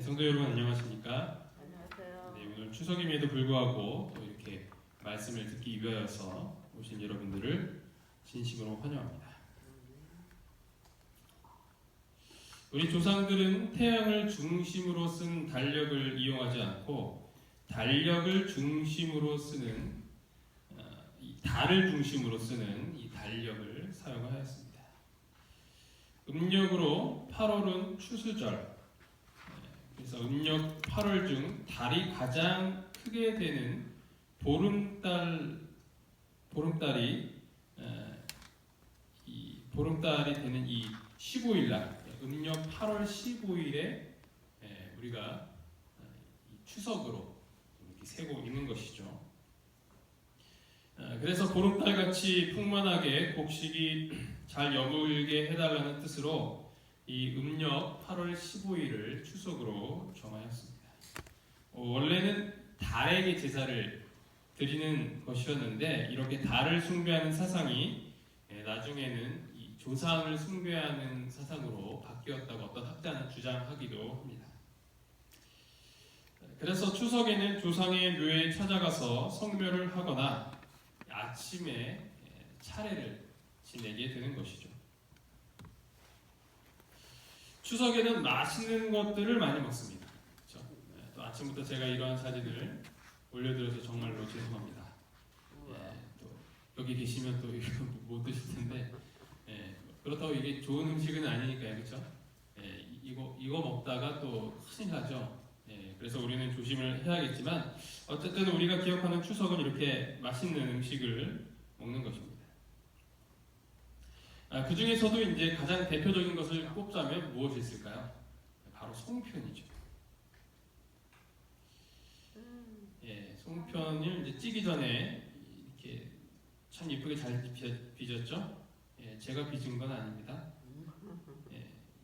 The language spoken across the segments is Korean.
성도 여러분 안녕하십니까? 안녕하세요. 네, 오늘 추석임에도 불구하고 또 이렇게 말씀을 듣기 위하여서 오신 여러분들을 진심으로 환영합니다. 우리 조상들은 태양을 중심으로 쓴 달력을 이용하지 않고 달력을 중심으로 쓰는 이 달을 중심으로 쓰는 이 달력을 사용하였습니다. 음력으로 8월은 추수절, 그래서 음력 8월 중 달이 가장 크게 되는 보름달이 되는 이 15일 날, 음력 8월 15일에 우리가 추석으로 이렇게 세고 있는 것이죠. 그래서 보름달 같이 풍만하게 곡식이 잘 여물게 해달라는 뜻으로 이 음력 8월 15일을 추석으로 정하였습니다. 원래는 달에게 제사를 드리는 것이었는데 이렇게 달을 숭배하는 사상이 나중에는 이 조상을 숭배하는 사상으로 바뀌었다고 어떤 학자는 주장하기도 합니다. 그래서 추석에는 조상의 묘에 찾아가서 성묘를 하거나 아침에 차례를 지내게 되는 것이죠. 추석에는 맛있는 것들을 많이 먹습니다. 그렇죠? 또 아침부터 제가 이러한 사진을 올려드려서 정말로 죄송합니다. 또 여기 계시면 또 이거 못 드실 텐데 그렇다고 이게 좋은 음식은 아니니까요, 그렇죠? 이거 먹다가 또 큰일 나죠. 그래서 우리는 조심을 해야겠지만 어쨌든 우리가 기억하는 추석은 이렇게 맛있는 음식을 먹는 것입니다. 그 중에서도 이제 가장 대표적인 것을 꼽자면 무엇이 있을까요? 바로 송편이죠. 송편을 이제 찌기 전에 이렇게 참 예쁘게 잘 빚었죠. 제가 빚은 건 아닙니다.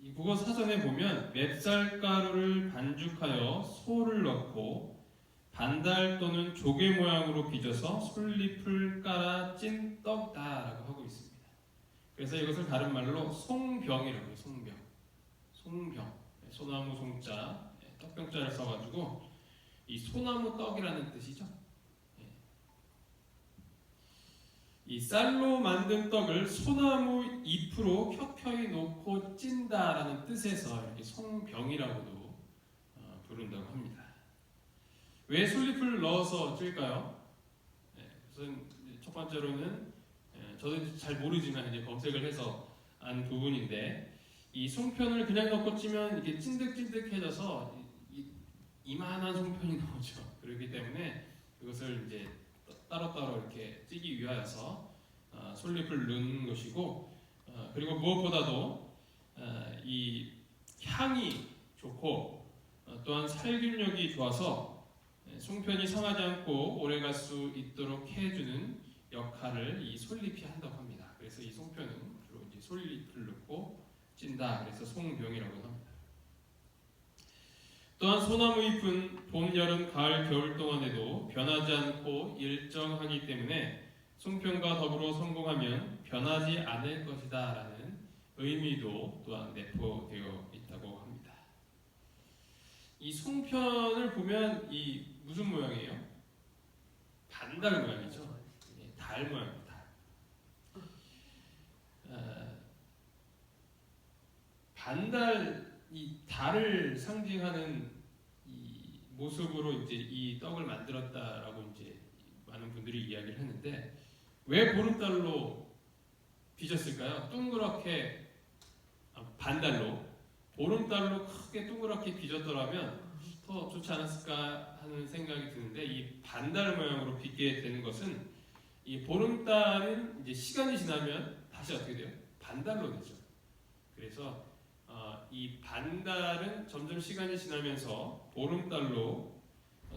이 국어 사전에 보면 맵쌀가루를 반죽하여 소를 넣고 반달 또는 조개 모양으로 빚어서 솔잎을 깔아 찐 떡이다라고 하고 있습니다. 그래서 이것을 다른 말로 송병이라고 해요. 송병. 소나무 송자, 떡병자를 써가지고 이 소나무 떡이라는 뜻이죠. 이 쌀로 만든 떡을 소나무 잎으로 켜켜이 놓고 찐다라는 뜻에서 이렇게 송병이라고도 부른다고 합니다. 왜 솔잎을 넣어서 찔까요? 우선 첫 번째로는 저도 잘 모르지만 이제 검색을 해서 안 부분인데 이 송편을 그냥 넣고 찌면 이게 찐득찐득해져서 이만한 송편이 나오죠. 그렇기 때문에 그것을 이제 따로따로 이렇게 찌기 위하여서 솔잎을 넣는 것이고 그리고 무엇보다도 이 향이 좋고 또한 살균력이 좋아서 송편이 상하지 않고 오래갈 수 있도록 해주는 역할을 이 솔잎이 한다고 합니다. 그래서 이 송편은 주로 이제 솔잎을 넣고 찐다. 그래서 송병이라고 합니다. 또한 소나무 잎은 봄, 여름, 가을, 겨울 동안에도 변하지 않고 일정하기 때문에 송편과 더불어 성공하면 변하지 않을 것이다 라는 의미도 또한 내포되어 있다고 합니다. 이 송편을 보면 이 무슨 모양이에요? 반달 모양이죠. 달 모양입니다. 반달 이 달을 상징하는 이 모습으로 이제 이 떡을 만들었다라고 이제 많은 분들이 이야기를 했는데 왜 보름달로 빚었을까요? 동그랗게 반달로 보름달로 크게 동그랗게 빚었더라면 더 좋지 않았을까 하는 생각이 드는데 이 반달 모양으로 빚게 되는 것은 이 보름달은 이제 시간이 지나면 다시 어떻게 돼요? 반달로 되죠. 그래서 이 반달은 점점 시간이 지나면서 보름달로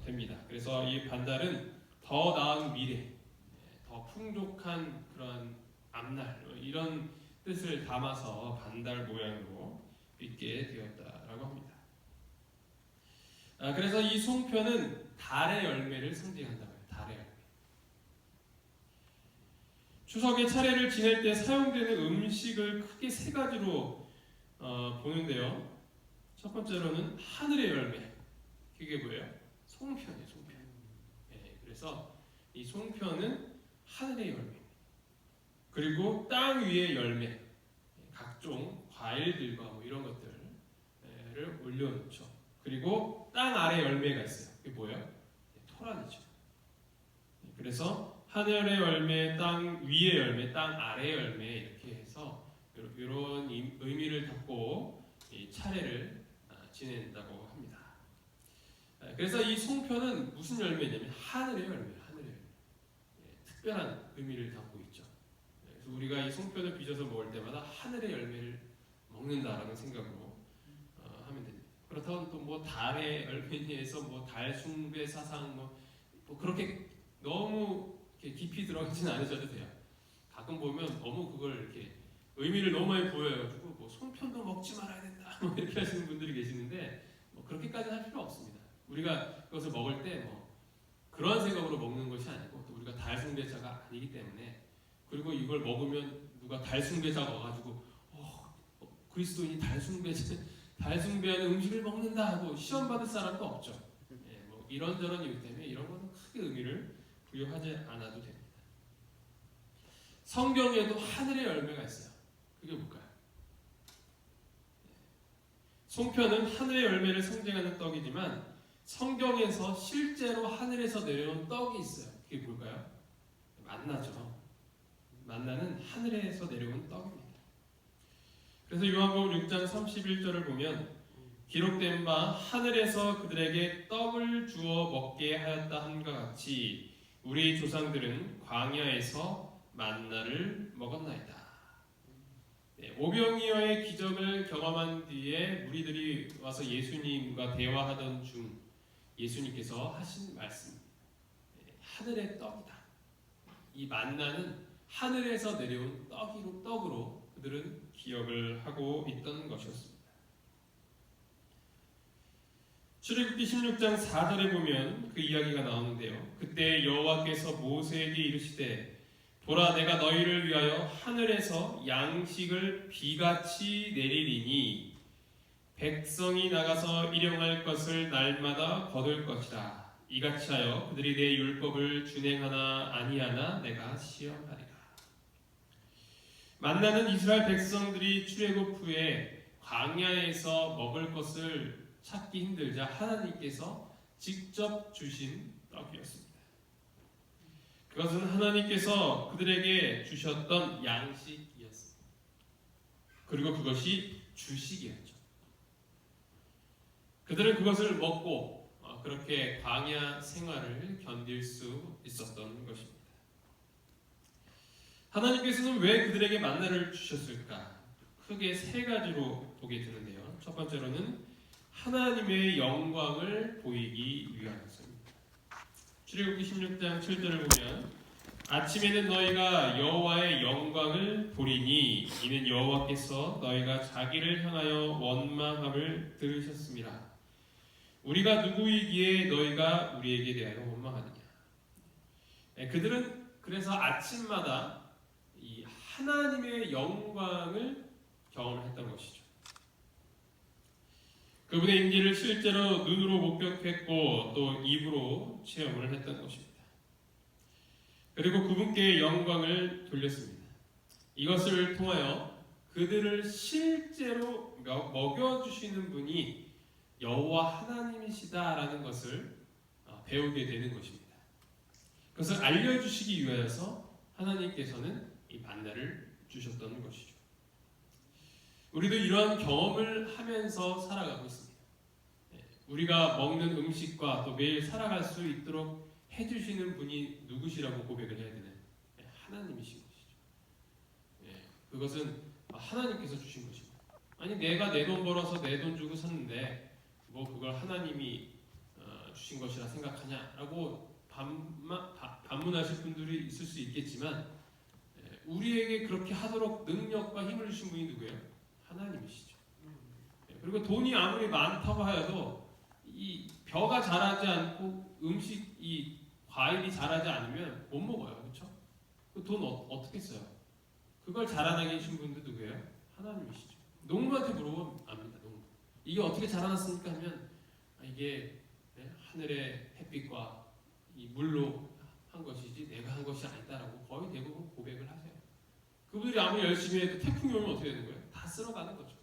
됩니다. 그래서 이 반달은 더 나은 미래, 더 풍족한 그런 앞날 이런 뜻을 담아서 반달 모양으로 빚게 되었다라고 합니다. 그래서 이 송편은 달의 열매를 상징한다고 해요. 달의 열매. 추석에 차례를 지낼 때 사용되는 음식을 크게 세 가지로 보는데요. 첫 번째로는 하늘의 열매. 그게 뭐예요? 송편이에요. 송편. 그래서 이 송편은 하늘의 열매. 그리고 땅 위의 열매. 각종 과일들과 뭐 이런 것들을 올려놓죠. 그리고 땅 아래 열매가 있어요. 그게 뭐예요? 토란이죠. 그래서 하늘의 열매, 땅 위의 열매, 땅 아래의 열매 이렇게 해서 이런 의미를 담고 이 차례를 지낸다고 합니다. 그래서 이 송편은 무슨 열매냐면 하늘의 열매, 하늘의 열매. 특별한 의미를 담고 있죠. 그래서 우리가 이 송편을 빚어서 먹을 때마다 하늘의 열매를 먹는다라는 생각으로 하면 됩니다. 그렇다면 또 뭐 달의 열매에서 뭐 달 숭배 사상 뭐 그렇게 너무 이렇게 깊이 들어가지는 않으셔도 돼요. 가끔 보면 너무 그걸 이렇게 의미를 너무 많이 보여가지고 뭐 송편도 먹지 말아야 된다 뭐 이렇게 하시는 분들이 계시는데 뭐 그렇게까지는 할 필요 없습니다. 우리가 그것을 먹을 때 뭐 그런 생각으로 먹는 것이 아니고 또 우리가 달 숭배자가 아니기 때문에 그리고 이걸 먹으면 누가 달 숭배자가 와가지고 그리스도인이 달 숭배하는 음식을 먹는다 하고 시험 받을 사람도 없죠. 뭐 이런저런 이유 때문에 이런 것은 크게 의미를 부여하지 않아도 됩니다. 성경에도 하늘의 열매가 있어요. 그게 뭘까요? 송편은 하늘의 열매를 상징하는 떡이지만 성경에서 실제로 하늘에서 내려온 떡이 있어요. 그게 뭘까요? 만나죠. 만나는 하늘에서 내려온 떡입니다. 그래서 요한복음 6장 31절을 보면 기록된 바 하늘에서 그들에게 떡을 주어 먹게 하였다 함과 같이 우리 조상들은 광야에서 만나를 먹었나이다. 오병이어의 기적을 경험한 뒤에 무리들이 와서 예수님과 대화하던 중 예수님께서 하신 말씀, 하늘의 떡이다. 이 만나는 하늘에서 내려온 떡으로 그들은 기억을 하고 있던 것이었습니다. 출애굽기 16장 4절에 보면 그 이야기가 나오는데요. 그때 여호와께서 모세에게 이르시되 보라 내가 너희를 위하여 하늘에서 양식을 비같이 내리리니 백성이 나가서 일용할 것을 날마다 거둘 것이라. 이같이 하여 그들이 내 율법을 준행하나 아니하나 내가 시험하리라. 만나는 이스라엘 백성들이 출애굽 후에 광야에서 먹을 것을 찾기 힘들자 하나님께서 직접 주신 떡이었습니다. 그것은 하나님께서 그들에게 주셨던 양식이었습니다. 그리고 그것이 주식이었죠. 그들은 그것을 먹고 그렇게 광야 생활을 견딜 수 있었던 것입니다. 하나님께서는 왜 그들에게 만나를 주셨을까? 크게 세 가지로 보게 되는데요. 첫 번째로는 하나님의 영광을 보이기 위하여서입니다. 출애굽기 16장 7절을 보면 아침에는 너희가 여호와의 영광을 보리니 이는 여호와께서 너희가 자기를 향하여 원망함을 들으셨습니다. 우리가 누구이기에 너희가 우리에게 대하여 원망하느냐. 그들은 그래서 아침마다 이 하나님의 영광을 경험했던 것이죠. 그분의 임재를 실제로 눈으로 목격했고 또 입으로 체험을 했던 것입니다. 그리고 그분께 영광을 돌렸습니다. 이것을 통하여 그들을 실제로 먹여주시는 분이 여호와 하나님이시다라는 것을 배우게 되는 것입니다. 그것을 알려주시기 위하여서 하나님께서는 이 만나를 주셨던 것이죠. 우리도 이러한 경험을 하면서 살아가고 있습니다. 우리가 먹는 음식과 또 매일 살아갈 수 있도록 해주시는 분이 누구시라고 고백을 해야 되나요? 하나님이신 것이죠. 그것은 하나님께서 주신 것입니다. 아니 내가 내 돈 벌어서 내 돈 주고 샀는데 뭐 그걸 하나님이 주신 것이라 생각하냐라고 반문하실 분들이 있을 수 있겠지만 우리에게 그렇게 하도록 능력과 힘을 주신 분이 누구예요? 하나님이시죠. 그리고 돈이 아무리 많다고 하여도 이 벼가 자라지 않고 이 과일이 자라지 않으면 못 먹어요. 그렇죠? 그 돈 어떻게 써요? 그걸 자라나게 해주신 분도 누구예요? 하나님이시죠. 농부한테 물어보면 압니다. 농부. 이게 어떻게 자라났습니까? 하면 이게 하늘의 햇빛과 이 물로 한 것이지 내가 한 것이 아니다라고 거의 대부분 고백을 하세요. 그분들이 아무리 열심히 해도 태풍이 오면 어떻게 되는 거예요? 다 쓸어가는 거죠.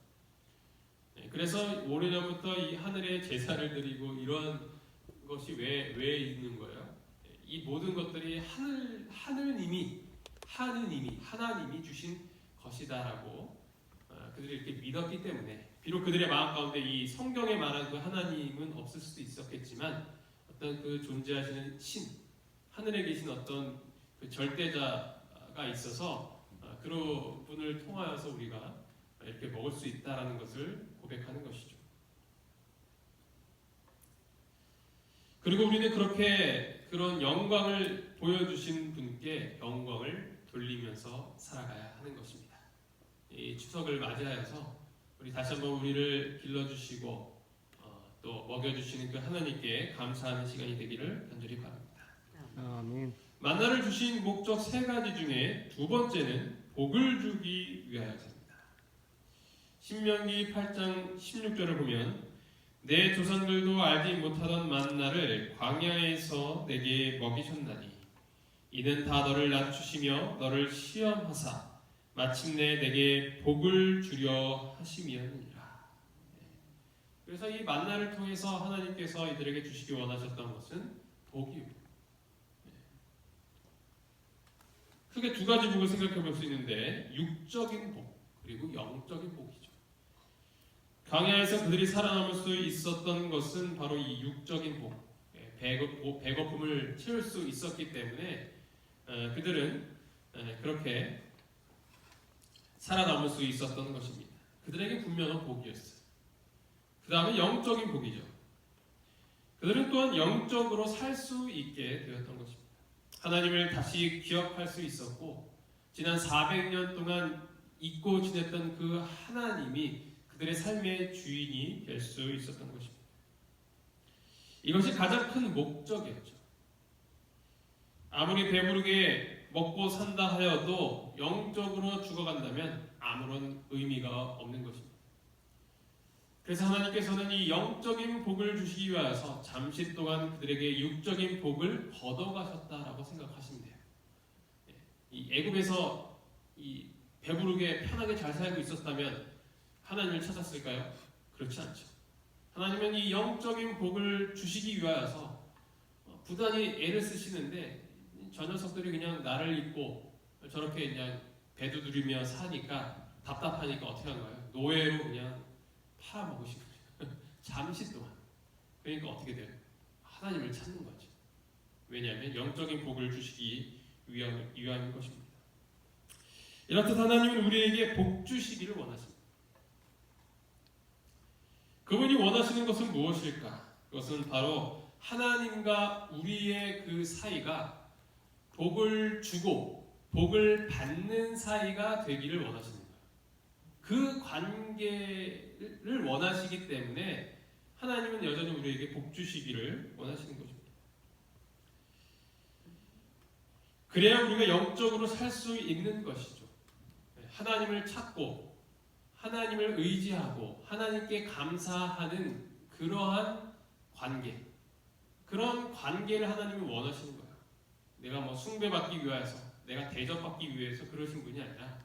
그래서 오래전부터 이 하늘에 제사를 드리고 이러한 것이 왜 있는 거예요? 이 모든 것들이 하나님이 주신 것이다라고 그들이 이렇게 믿었기 때문에, 비록 그들의 마음 가운데 이 성경에 말하는 그 하나님은 없을 수도 있었겠지만 어떤 그 존재하시는 하늘에 계신 어떤 그 절대자가 있어서 그런 분을 통하여서 우리가 이렇게 먹을 수 있다라는 것을 고백하는 것이죠. 그리고 우리는 그렇게 그런 영광을 보여주신 분께 영광을 돌리면서 살아가야 하는 것입니다. 이 추석을 맞이하여서 우리 다시 한번 우리를 길러주시고 또 먹여주시는 그 하나님께 감사하는 시간이 되기를 간절히 바랍니다. 아멘. 만나를 주신 목적 세 가지 중에 두 번째는 복을 주기 위하여서입니다. 신명기 8장 16절을 보면 내 조상들도 알지 못하던 만나를 광야에서 내게 먹이셨나니 이는 다 너를 낮추시며 너를 시험하사 마침내 내게 복을 주려 하심이었느니라. 그래서 이 만나를 통해서 하나님께서 이들에게 주시기 원하셨던 것은 복이요. 크게 두 가지 복을 생각해 볼 수 있는데 육적인 복 그리고 영적인 복이죠. 광야에서 그들이 살아남을 수 있었던 것은 바로 이 육적인 복, 배고픔을 채울 수 있었기 때문에 그들은 그렇게 살아남을 수 있었던 것입니다. 그들에게 분명한 복이었어요. 그 다음에 영적인 복이죠. 그들은 또한 영적으로 살 수 있게 되었던 것입니다. 하나님을 다시 기억할 수 있었고 지난 400년 동안 잊고 지냈던 그 하나님이 그들의 삶의 주인이 될 수 있었던 것입니다. 이것이 가장 큰 목적이었죠. 아무리 배부르게 먹고 산다 하여도 영적으로 죽어간다면 아무런 의미가 없는 것입니다. 그래서 하나님께서는 이 영적인 복을 주시기 위하여서 잠시 동안 그들에게 육적인 복을 걷어가셨다라고 생각하시면 돼요. 이 애굽에서 이 배부르게 편하게 잘 살고 있었다면 하나님을 찾았을까요? 그렇지 않죠. 하나님은 이 영적인 복을 주시기 위하여서 부단히 애를 쓰시는데 저 녀석들이 그냥 나를 잊고 저렇게 그냥 배두드리며 사니까 답답하니까 어떻게 한가요? 노예로 그냥 팔아먹으시고 잠시 동안. 그러니까 어떻게 돼요? 하나님을 찾는 거죠. 왜냐하면 영적인 복을 주시기 위함인 것입니다. 이렇듯 하나님은 우리에게 복 주시기를 원하십니다. 그분이 원하시는 것은 무엇일까? 그것은 바로 하나님과 우리의 그 사이가 복을 주고 복을 받는 사이가 되기를 원하시는 거예요. 그 관계를 원하시기 때문에 하나님은 여전히 우리에게 복 주시기를 원하시는 것입니다. 그래야 우리가 영적으로 살 수 있는 것이죠. 하나님을 찾고 하나님을 의지하고 하나님께 감사하는 그러한 관계, 그런 관계를 하나님은 원하시는 거예요. 내가 뭐 숭배받기 위해서, 내가 대접받기 위해서 그러신 분이 아니라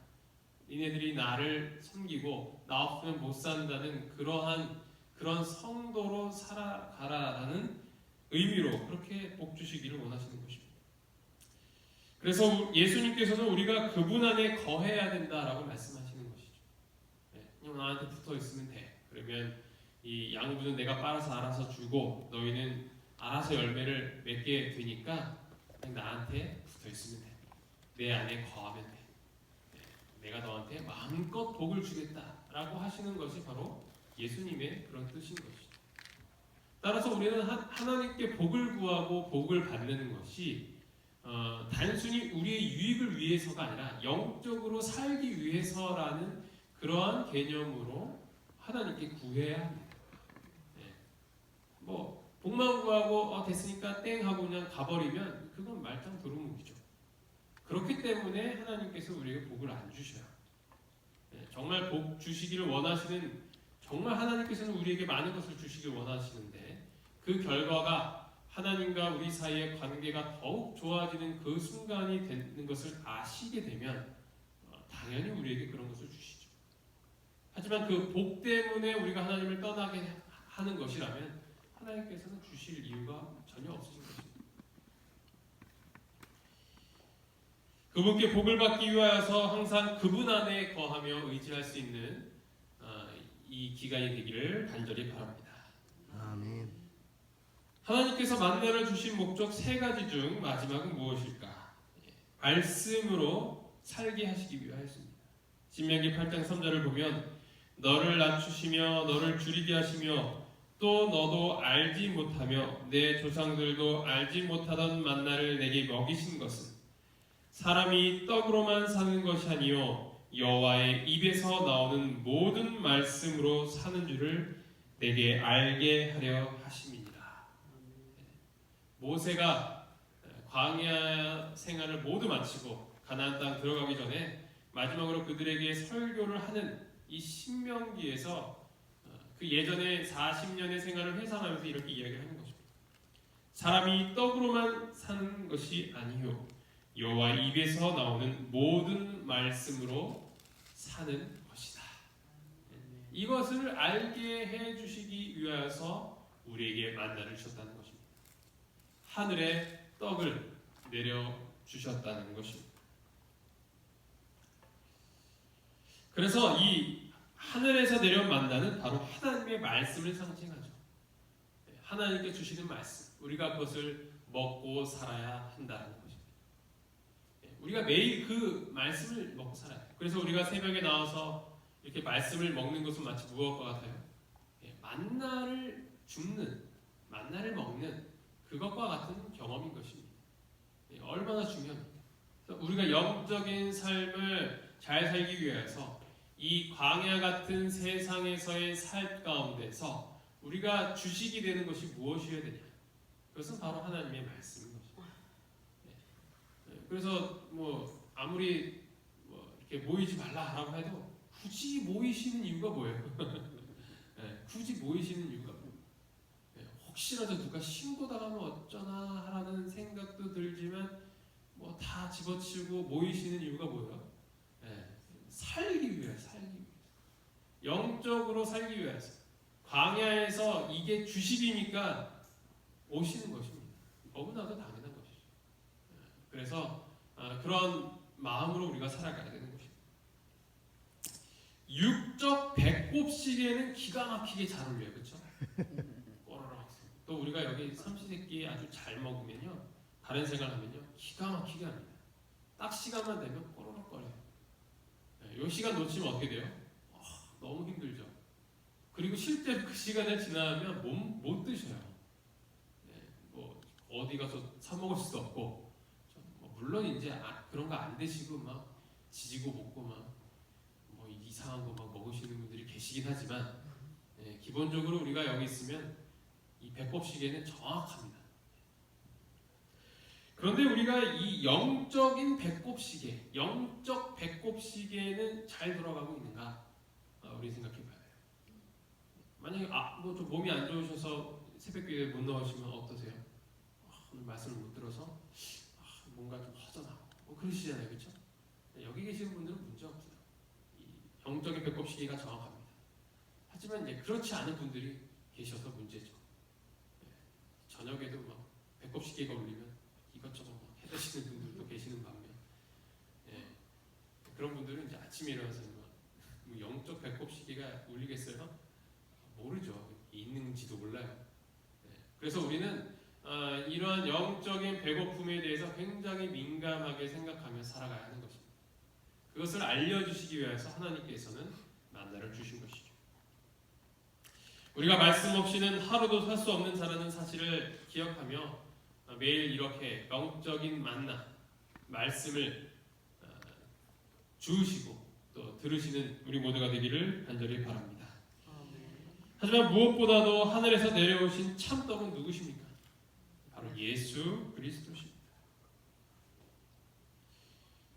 니네들이 나를 섬기고 나 없으면 못 산다는 그런 성도로 살아가라라는 의미로 그렇게 복 주시기를 원하시는 것입니다. 그래서 예수님께서는 우리가 그분 안에 거해야 된다라고 말씀하시는 것이죠. 그냥 나한테 붙어 있으면 돼. 그러면 이 양분은 내가 빨아서 알아서 주고 너희는 알아서 열매를 맺게 되니까 그냥 나한테 붙어 있으면 돼. 내 안에 거하면 돼. 내가 너한테 마음껏 복을 주겠다라고 하시는 것이 바로 예수님의 그런 뜻인 것이죠. 따라서 우리는 하나님께 복을 구하고 복을 받는 것이 단순히 우리의 유익을 위해서가 아니라 영적으로 살기 위해서라는 그러한 개념으로 하나님께 구해야 합니다. 뭐 복만 구하고 됐으니까 땡 하고 그냥 가버리면 그건 말짱 도루묵이죠. 그렇기 때문에 하나님께서 우리에게 복을 안 주셔요. 정말 복 주시기를 원하시는 정말 하나님께서는 우리에게 많은 것을 주시길 원하시는데 그 결과가 하나님과 우리 사이의 관계가 더욱 좋아지는 그 순간이 되는 것을 아시게 되면 당연히 우리에게 그런 것을 주시죠. 하지만 그 복 때문에 우리가 하나님을 떠나게 하는 것이라면 하나님께서는 주실 이유가 전혀 없으신 것입니다. 그분께 복을 받기 위하여서 항상 그분 안에 거하며 의지할 수 있는 이 기간이 되기를 간절히 바랍니다. 아멘. 하나님께서 만나를 주신 목적 세 가지 중 마지막은 무엇일까? 말씀으로 살게 하시기 위하였습니다. 신명기 8장 3절을 보면 너를 낮추시며 너를 줄이게 하시며 또 너도 알지 못하며 내 조상들도 알지 못하던 만나를 내게 먹이신 것은 사람이 떡으로만 사는 것이 아니요 여호와의 입에서 나오는 모든 말씀으로 사는 줄을 내게 알게 하려 하심이니라. 모세가 광야 생활을 모두 마치고 가나안 땅 들어가기 전에 마지막으로 그들에게 설교를 하는 이 신명기에서 그 예전에 40년의 생활을 회상하면서 이렇게 이야기를 하는 것입니다. 사람이 떡으로만 사는 것이 아니요 여호와 입에서 나오는 모든 말씀으로 사는 것이다. 이것을 알게 해주시기 위하여서 우리에게 만나를 주셨다는 것입니다. 하늘에 떡을 내려주셨다는 것입니다. 그래서 이 하늘에서 내려온 만나는 바로 하나님의 말씀을 상징하죠. 하나님께 주시는 말씀, 우리가 그것을 먹고 살아야 한다는 것입니다. 우리가 매일 그 말씀을 먹고 살아야 돼요. 그래서 우리가 새벽에 나와서 이렇게 말씀을 먹는 것은 마치 무엇과 같아요? 만나를 줍는, 만나를 먹는 그것과 같은 경험인 것입니다. 얼마나 중요합니까? 우리가 영적인 삶을 잘 살기 위해서 이 광야 같은 세상에서의 삶 가운데서 우리가 주식이 되는 것이 무엇이어야 되냐? 그것은 바로 하나님의 말씀인 것입니다. 그래서 아무리 이렇게 모이지 말라라고 해도 굳이 모이시는 이유가 뭐예요? 굳이 모이시는 이유가 뭐예요? 혹시라도 누가 신고 당하면 어쩌나 하라는 생각도 들지만 다 집어치우고 모이시는 이유가 뭐예요? 살기 위해, 살기 위해, 영적으로 살기 위해서. 광야에서 이게 주식이니까 오시는 것입니다. 너무나도 당연한 것이죠. 그래서 그런 마음으로 우리가 살아가야 되는 것입니다. 육적 배꼽시계는 기가 막히게 잘 어울려요, 그렇죠? 또 우리가 여기 삼시세끼 아주 잘 먹으면요, 다른 생활하면요, 기가 막히게 합니다. 딱 시간만 되면 꼬르륵거려요. 이 시간 놓치면 어떻게 돼요? 너무 힘들죠. 그리고 실제로 그 시간을 지나면 못 드셔요. 어디 가서 사 먹을 수도 없고, 물론 이제 그런 거 안 드시고 막 지지고 볶고 막 이상한 거 막 먹으시는 분들이 계시긴 하지만, 기본적으로 우리가 여기 있으면 이 배꼽시계는 정확합니다. 그런데 우리가 이 영적인 배꼽시계, 영적 배꼽시계는 잘 돌아가고 있는가? 우리 생각해봐야 돼요. 만약에 좀 몸이 안 좋으셔서 새벽기도에 못 나오시면 어떠세요? 오늘 말씀을 못 들어서 뭔가 좀 허전하고 그러시잖아요, 그렇죠? 여기 계시는 분들은 문제 없어요. 이 영적인 배꼽시계가 정확합니다. 하지만 이제 그렇지 않은 분들이 계셔서 문제죠. 저녁에도 막 배꼽시계가 울리면 이것저것 해드시는 분들도 계시는 반면, 그런 분들은 이제 아침에 일어나서 영적 배꼽시계가 울리겠어요? 모르죠. 있는지도 몰라요. 그래서 우리는 이러한 영적인 배고픔에 대해서 굉장히 민감하게 생각하며 살아가야 하는 것입니다. 그것을 알려주시기 위해서 하나님께서는 만나를 주신 것이죠. 우리가 말씀 없이는 하루도 살 수 없는 자라는 사실을 기억하며 매일 이렇게 영적인 만나, 말씀을 주시고 또 들으시는 우리 모두가 되기를 간절히 바랍니다. 하지만 무엇보다도 하늘에서 내려오신 참떡은 누구십니까? 바로 예수 그리스도십니다.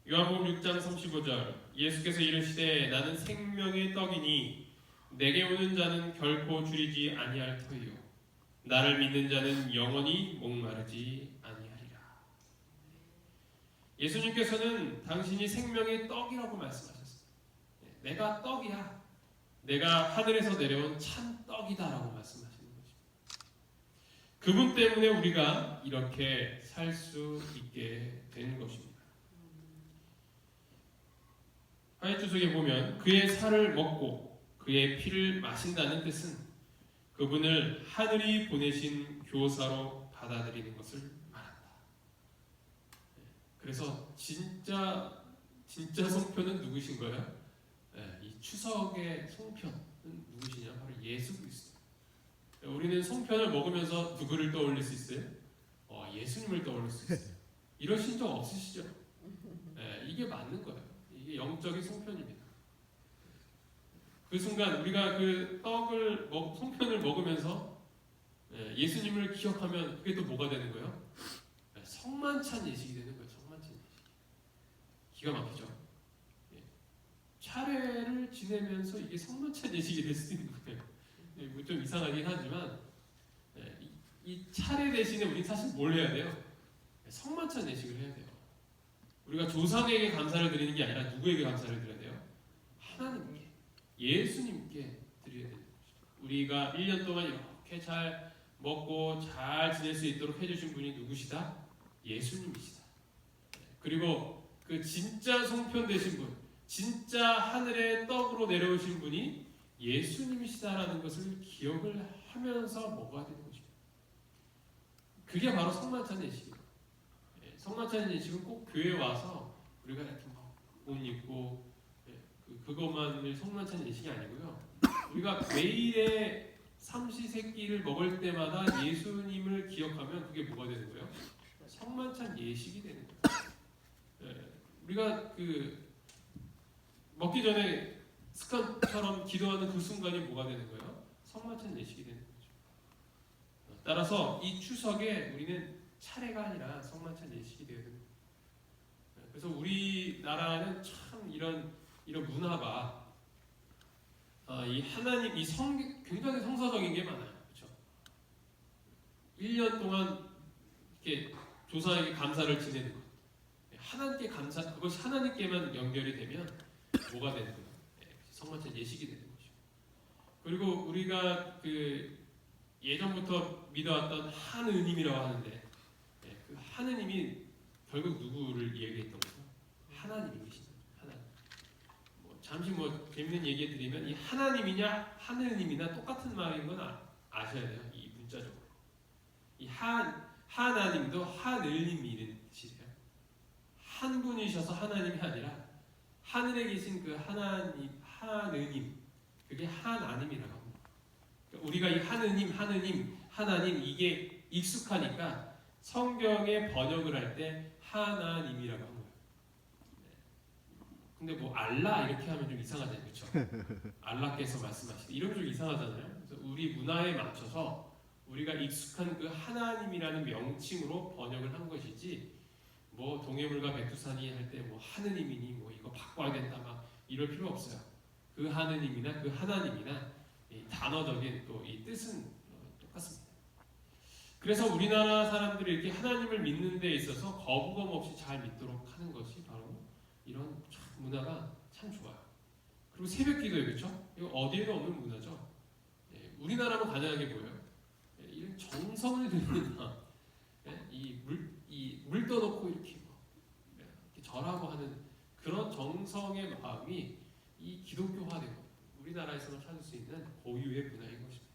요한복음 6장 35절, 예수께서 이르시되 나는 생명의 떡이니 내게 오는 자는 결코 줄이지 아니할 터이요 나를 믿는 자는 영원히 목마르지 아니하리라. 예수님께서는 당신이 생명의 떡이라고 말씀하셨어요. 내가 떡이야. 내가 하늘에서 내려온 참 떡이다라고 말씀하시는 거죠. 그분 때문에 우리가 이렇게 살 수 있게 되는 것입니다. 하이투석에 보면 그의 살을 먹고 그의 피를 마신다는 뜻은 그분을 하늘이 보내신 교사로 받아들이는 것을 말한다. 그래서 진짜 송편은 누구신 거예요? 이 추석의 송편은 누구시냐? 바로 예수 그리스도. 우리는 송편을 먹으면서 누구를 떠올릴 수 있어요? 예수님을 떠올릴 수 있어요. 이러신 적 없으시죠? 이게 맞는 거예요. 이게 영적인 송편입니다. 그 순간 우리가 그 송편을 먹으면서 예수님을 기억하면 그게 또 뭐가 되는 거예요? 성만찬 예식이 되는 거예요. 성만찬 예식. 기가 막히죠? 차례를 지내면서 이게 성만찬 예식이 될 수 있는 거예요. 좀 이상하긴 하지만 이 차례 대신에 우리 사실 뭘 해야 돼요? 성만찬 예식을 해야 돼요. 우리가 조상에게 감사를 드리는 게 아니라 누구에게 감사를 드려야 돼요? 하나님께, 예수님께 드려야 되는 것이죠. 우리가 1년 동안 이렇게 잘 먹고 잘 지낼 수 있도록 해주신 분이 누구시다? 예수님이시다. 그리고 그 진짜 송편 되신 분, 진짜 하늘의 떡으로 내려오신 분이 예수님이시다라는 것을 기억을 하면서 먹어야 되는 것입니다. 그게 바로 성만찬 예식이에요. 성만찬 예식은 꼭 교회에 와서 우리가 이렇게 막 옷 입고 그것만을 성만찬 예식이 아니고요. 우리가 매일의 삼시세끼를 먹을 때마다 예수님을 기억하면 그게 뭐가 되는 거예요? 성만찬 예식이 되는 거예요. 우리가 먹기 전에 습관처럼 기도하는 그 순간이 뭐가 되는 거예요? 성만찬 예식이 되는 거죠. 따라서 이 추석에 우리는 차례가 아니라 성만찬 예식이 되어야 됩니다. 그래서 우리나라는 참 이런 문화가 이 하나님 굉장히 성서적인 게 많아요. 그렇죠? 1년 동안 이렇게 조상에게 감사를 지내는 것, 하나님께 감사, 그것이 하나님께만 연결이 되면 뭐가 되는 거예요? 성만찬 예식이 되는 거죠. 그리고 우리가 예전부터 믿어왔던 하느님이라고 하는데 그 하느님이 결국 누구를 얘기했던 거죠? 하나님이신 하나님. 잠시 재밌는 얘기 드리면 이 하나님이냐 하느님이나 똑같은 말인 건 아셔야 돼요. 이 문자적으로. 이 하나님도 하늘님이는 뜻이에요. 한 분이셔서 하나님이 아니라 하늘에 계신 그 하느님, 그게 하나님이라고 합니다. 그러니까 우리가 이 하나님 이게 익숙하니까 성경에 번역을 할 때 하나님이라고 한 거예요. 근데 알라 이렇게 하면 좀 이상하잖아요, 그렇죠? 알라께서 말씀하시는 이러면 좀 이상하잖아요. 그래서 우리 문화에 맞춰서 우리가 익숙한 그 하나님이라는 명칭으로 번역을 한 것이지, 동해물과 백두산이 할 때 하느님이니 이거 바꿔야 된다 막 이럴 필요 없어요. 그 하느님이나 그 하나님이나 이 단어적인 또 이 뜻은 똑같습니다. 그래서 우리나라 사람들이 이렇게 하나님을 믿는 데 있어서 거부감 없이 잘 믿도록 하는 것이 바로 이런 문화가 참 좋아요. 그리고 새벽기도에, 그렇죠? 이거 어디에도 없는 문화죠. 우리나라만 가능하게 보여요. 이런 정성을 들이는 물 떠놓고 이렇게 절하고 하는 그런 정성의 마음이 이 기독교화되고 우리나라에서만 찾을 수 있는 고유의 문화인 것입니다.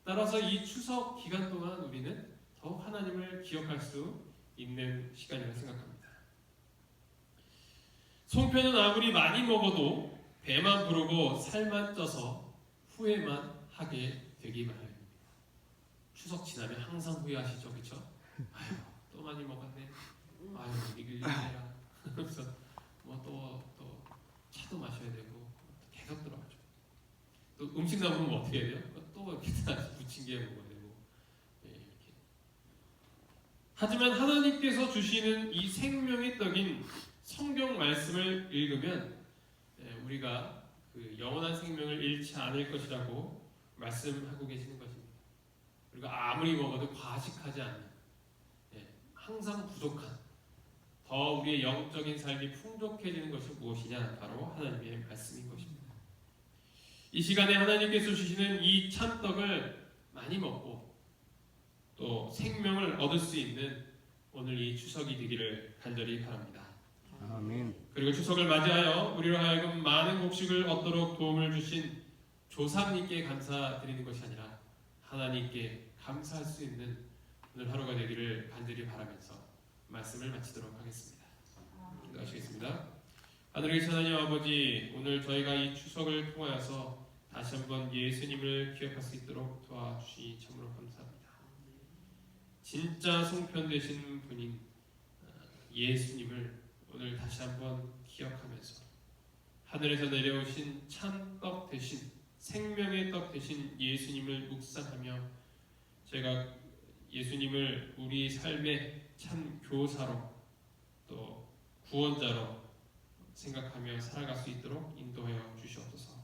따라서 이 추석 기간 동안 우리는 더욱 하나님을 기억할 수 있는 시간이라고 생각합니다. 송편은 아무리 많이 먹어도 배만 부르고 살만 쪄서 후회만 하게 되기 마련입니다. 추석 지나면 항상 후회하시죠, 그렇죠? 아유, 또 많이 먹었네. 아유, 이걸 해라. 그래서 또 차도 마셔야 되고 계속 들어가죠. 또 음식 남으면 어떻게 해야 돼요? 또 이렇게 부침개 먹어야 되고 이렇게. 하지만 하나님께서 주시는 이 생명의 떡인 성경 말씀을 읽으면 우리가 그 영원한 생명을 잃지 않을 것이라고 말씀하고 계시는 것입니다. 그리고 아무리 먹어도 과식하지 않는, 항상 부족한, 더 우리의 영적인 삶이 풍족해지는 것이 무엇이냐? 바로 하나님의 말씀인 것입니다. 이 시간에 하나님께서 주시는 이 참떡을 많이 먹고 또 생명을 얻을 수 있는 오늘 이 추석이 되기를 간절히 바랍니다. 아멘. 그리고 추석을 맞이하여 우리로 하여금 많은 곡식을 얻도록 도움을 주신 조상님께 감사드리는 것이 아니라 하나님께 감사할 수 있는 오늘 하루가 되기를 간절히 바라면서 말씀을 마치도록 하겠습니다. 기도하시겠습니다. 하늘에 계신 하나님 아버지, 오늘 저희가 이 추석을 통하여서 다시 한번 예수님을 기억할 수 있도록 도와주시니 참으로 감사합니다. 진짜 송편되신 분인 예수님을 오늘 다시 한번 기억하면서 하늘에서 내려오신 참떡 대신 생명의 떡 대신 예수님을 묵상하며 제가 예수님을 우리 삶의 참 교사로 또 구원자로 생각하며 살아갈 수 있도록 인도하여 주시옵소서.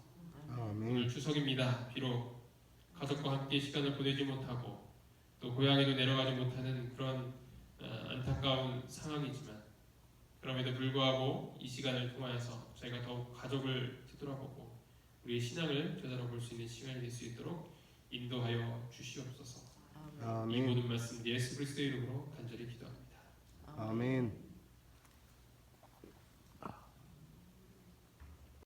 아멘. 오늘 추석입니다. 비록 가족과 함께 시간을 보내지 못하고 또 고향에도 내려가지 못하는 그런 안타까운 상황이지만 그럼에도 불구하고 이 시간을 통하여서 저희가 더욱 가족을 뒤돌아보고 우리의 신앙을 되돌아볼 수 있는 시간이 될 수 있도록 인도하여 주시옵소서. 이 아멘. 모든 말씀 예수 그리스도의 이름으로 간절히 기도합니다. 아멘.